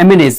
MNAs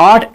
8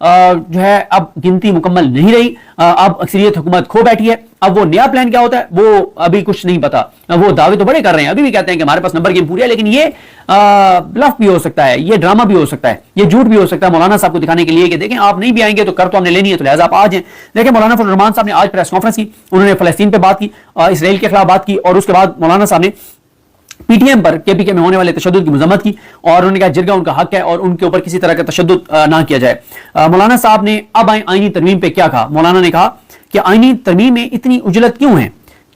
جو ہے اب گنتی مکمل نہیں رہی, اب اکثریت حکومت کھو بیٹھی ہے. اب وہ نیا پلان کیا ہوتا ہے وہ ابھی کچھ نہیں پتا. وہ دعوے تو بڑے کر رہے ہیں, ابھی بھی کہتے ہیں کہ ہمارے پاس نمبر گیم پوری ہے, لیکن یہ بلف بھی ہو سکتا ہے, یہ ڈرامہ بھی ہو سکتا ہے, یہ جھوٹ بھی ہو سکتا ہے مولانا صاحب کو دکھانے کے لیے کہ دیکھیں آپ نہیں بھی آئیں گے تو کر تو ہم نے لینی ہے, تو لہٰذا آپ آ جائیں. دیکھیں مولانا فضل الرحمان صاحب نے آج پریس کانفرنس کی, انہوں نے فلسطین پہ بات کی, اسرائیل کے خلاف بات کی, اور اس کے بعد مولانا صاحب نے پی ٹی ایم پر کے پی کے میں ہونے والے تشدد کی مذمت کی, اور انہوں نے کہا جرگہ ان کا حق ہے اور ان کے اوپر کسی طرح کا تشدد نہ کیا جائے. مولانا صاحب نے اب آئینی ترمیم پہ کیا کہا. مولانا نے کہا کہ آئینی ترمیم میں اتنی عجلت کیوں ہے,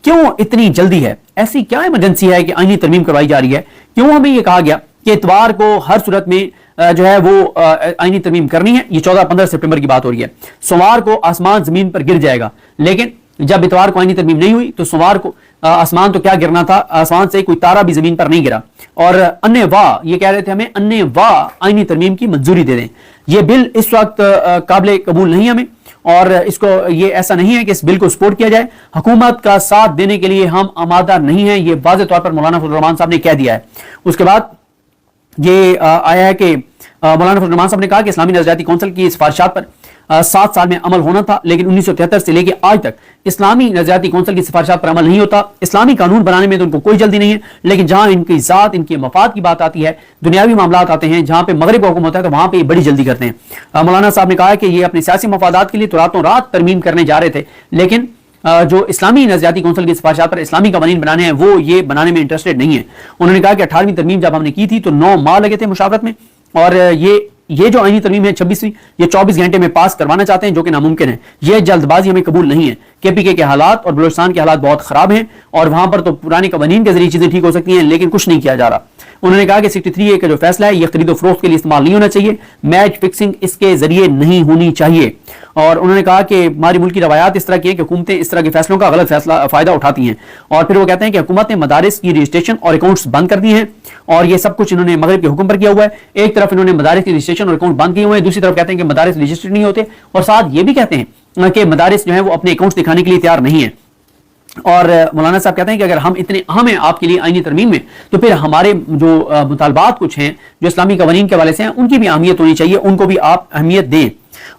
کیوں اتنی جلدی ہے, ایسی کیا ایمرجنسی ہے کہ آئینی ترمیم کروائی جا رہی ہے, کیوں ہمیں یہ کہا گیا کہ اتوار کو ہر صورت میں جو ہے وہ آئینی ترمیم کرنی ہے. یہ 14-15 سپٹمبر کی بات ہو رہی ہے. سوموار کو آسمان زمین پر گر جائے گا, لیکن جب اتوار کو آئینی ترمیم نہیں ہوئی تو سوموار کو آسمان تو کیا گرنا تھا, آسمان سے کوئی تارا بھی زمین پر نہیں گرا. اور انے واہ یہ کہہ رہے تھے ہمیں انے واہ آئینی ترمیم کی منظوری دے دیں. یہ بل اس وقت قابل قبول نہیں ہمیں, اور اس کو یہ ایسا نہیں ہے کہ اس بل کو سپورٹ کیا جائے. حکومت کا ساتھ دینے کے لیے ہم آمادہ نہیں ہیں, یہ واضح طور پر مولانا فضل الرحمان صاحب نے کہہ دیا ہے. اس کے بعد یہ آیا ہے کہ مولانا فضل الرحمان صاحب نے کہا کہ اسلامی نظریاتی کونسل کی سفارشات پر 7 سال میں عمل ہونا تھا, لیکن 1973 سے لے کے آج تک اسلامی نظریاتی کونسل کی سفارشات پر عمل نہیں ہوتا. اسلامی قانون بنانے میں تو ان کو کوئی جلدی نہیں ہے, لیکن جہاں ان کی ذات, ان کے مفاد کی بات آتی ہے, دنیاوی معاملات آتے ہیں, جہاں پہ مغرب کا حکم ہوتا ہے, تو وہاں پہ یہ بڑی جلدی کرتے ہیں. مولانا صاحب نے کہا کہ یہ اپنے سیاسی مفادات کے لیے تو راتوں رات ترمیم کرنے جا رہے تھے, لیکن جو اسلامی نظریاتی کونسل کی سفارشات پر اسلامی قوانین بنانے ہیں وہ یہ بنانے میں انٹرسٹڈ نہیں ہے. انہوں نے کہا کہ 18ویں ترمیم جب ہم نے کی تھی تو 9 ماہ لگے تھے مشاورت میں, اور یہ جو آئینی ترمیم ہے 26ویں, یہ 24 گھنٹے میں پاس کروانا چاہتے ہیں, جو کہ ناممکن ہے. یہ جلد بازی ہمیں قبول نہیں ہے. کے پی کے حالات اور بلوچستان کے حالات بہت خراب ہیں, اور وہاں پر تو پرانے قوانین کے ذریعے چیزیں ٹھیک ہو سکتی ہیں, لیکن کچھ نہیں کیا جا رہا. انہوں نے کہا کہ 63A کا جو فیصلہ ہے یہ خرید و فروخت کے لیے استعمال نہیں ہونا چاہیے, میچ فکسنگ اس کے ذریعے نہیں ہونی چاہیے. اور انہوں نے کہا کہ ہماری ملکی روایات اس طرح کی ہیں کہ حکومتیں اس طرح کے فیصلوں کا غلط فائدہ اٹھاتی ہیں. اور پھر وہ کہتے ہیں کہ حکومت نے مدارس کی رجسٹریشن اور اکاؤنٹس بند کر دی ہیں, اور یہ سب کچھ انہوں نے مغرب کے حکم پر کیا ہوا ہے. ایک طرف انہوں نے مدارس کی رجسٹریشن اور اکاؤنٹ بند کیے ہوئے ہیں, دوسری طرف کہتے ہیں کہ مدارس رجسٹرڈ نہیں ہوتے, اور ساتھ یہ بھی کہتے ہیں کہ مدارس جو ہیں وہ اپنے اکاؤنٹس دکھانے کے لیے تیار نہیں ہیں. اور مولانا صاحب کہتے ہیں کہ اگر ہم اتنے اہم ہیں آپ کے لیے آئینی ترمیم میں, تو پھر ہمارے جو مطالبات کچھ ہیں جو اسلامی قوانین کے حوالے سے ہیں ان کی بھی اہمیت ہونی چاہیے, ان کو بھی آپ اہمیت دیں.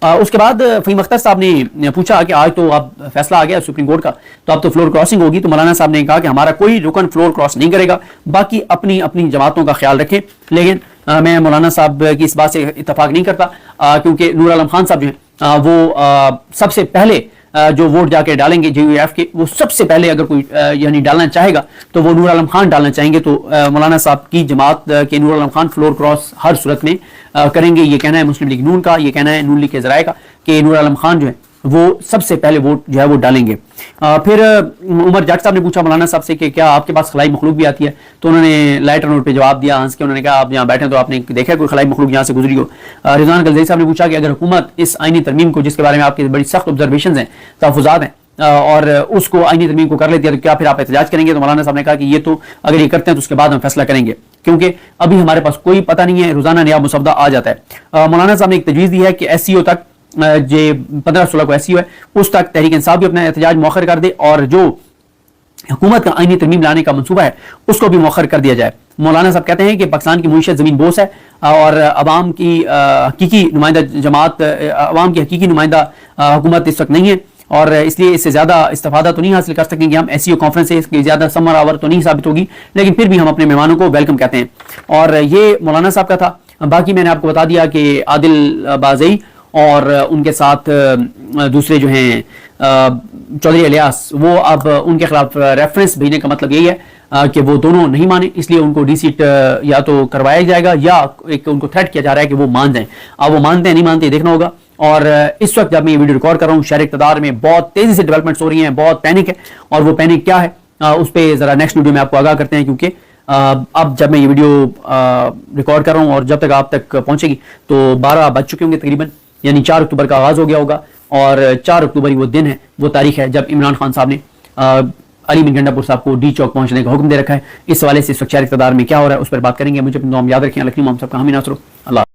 اس کے بعد فہیم اختر صاحب نے پوچھا کہ آج تو اب فیصلہ آ گیا سپریم کورٹ کا, تو اب تو فلور کراسنگ ہوگی. تو مولانا صاحب نے کہا کہ ہمارا کوئی رکن فلور کراس نہیں کرے گا, باقی اپنی اپنی جماعتوں کا خیال رکھیں. لیکن میں مولانا صاحب کی اس بات سے اتفاق نہیں کرتا, کیونکہ نور عالم خان صاحب جو ہیں وہ سب سے پہلے جو ووٹ جا کے ڈالیں گے JUF کے, وہ سب سے پہلے اگر کوئی یعنی ڈالنا چاہے گا تو وہ نور عالم خان ڈالنا چاہیں گے. تو مولانا صاحب کی جماعت کے نور عالم خان فلور کراس ہر صورت میں کریں گے. یہ کہنا ہے مسلم لیگ نون کا, یہ کہنا ہے نون لیگ کے ذرائع کا کہ نور عالم خان جو ہے وہ سب سے پہلے ووٹ جو ہے وہ ڈالیں گے. پھر عمر جٹ صاحب نے پوچھا مولانا صاحب سے کہ کیا آپ کے پاس خلائی مخلوق بھی آتی ہے, تو انہوں نے لائٹر نوٹ پہ جواب دیا ہنس کے. انہوں نے کہا آپ یہاں بیٹھے تو آپ نے دیکھا کوئی خلائی مخلوق یہاں سے گزری ہو. رضوان غلزئی صاحب نے پوچھا کہ اگر حکومت اس آئینی ترمیم کو, جس کے بارے میں آپ کی بڑی سخت آبزرویشنز ہیں, تحفظات ہیں, اور اس کو آئینی ترمیم کو کر لیتی ہے تو کیا پھر آپ احتجاج کریں گے. تو مولانا صاحب نے کہا کہ یہ تو اگر یہ کرتے ہیں تو اس کے بعد ہم فیصلہ کریں گے, کیونکہ ابھی ہمارے پاس کوئی پتہ نہیں ہے, روزانہ نیا مسودہ آ جاتا ہے. مولانا صاحب نے ایک تجویز دی ہے کہ SCO تک, جو 15-16 کو SCO ہے, اس تک تحریک انصاف بھی اپنا احتجاج مؤخر کر دے, اور جو حکومت کا آئینی ترمیم لانے کا منصوبہ ہے اس کو بھی مؤخر کر دیا جائے. مولانا صاحب کہتے ہیں کہ پاکستان کی معیشت زمین بوس ہے, اور عوام کی حقیقی نمائندہ جماعت, عوام کی حقیقی نمائندہ حکومت اس وقت نہیں ہے, اور اس لیے اس سے زیادہ استفادہ تو نہیں حاصل کر سکیں گے ہم. SCO کانفرنس سے اس کی زیادہ ثمر آور تو نہیں ثابت ہوگی, لیکن پھر بھی ہم اپنے مہمانوں کو ویلکم کہتے ہیں. اور یہ مولانا صاحب کا تھا. باقی میں نے آپ کو بتا دیا کہ عادل بازئی اور ان کے ساتھ دوسرے جو ہیں چودھری الیاس, وہ اب ان کے خلاف ریفرنس بھیجنے کا مطلب یہی ہے کہ وہ دونوں نہیں مانے, اس لیے ان کو ڈی سیٹ یا تو کروایا جائے گا یا ایک ان کو تھریٹ کیا جا رہا ہے کہ وہ مان جائیں. اب وہ مانتے ہیں نہیں مانتے دیکھنا ہوگا. اور اس وقت جب میں یہ ویڈیو ریکارڈ کر رہا ہوں, شہر اقتدار میں بہت تیزی سے ڈیولپمنٹس ہو رہی ہیں, بہت پینک ہے, اور وہ پینک کیا ہے اس پہ ذرا نیکسٹ ویڈیو میں آپ کو آگاہ کرتے ہیں, کیونکہ اب جب میں یہ ویڈیو ریکارڈ کر رہا ہوں اور جب تک آپ تک پہنچے گی تو 12 بج چکے ہوں گے تقریباً, یعنی 4 اکتوبر کا آغاز ہو گیا ہوگا. اور 4 اکتوبر ہی وہ دن ہے, وہ تاریخ ہے جب عمران خان صاحب نے علی بن گنڈا پور صاحب کو ڈی چوک پہنچنے کا حکم دے رکھا ہے. اس حوالے سے اس وقت شہر اقتدار میں کیا ہو رہا ہے اس پر بات کریں گے. مجھے اپنا نام یاد رکھیں. اللہ سب کا حامی ناصر. اللہ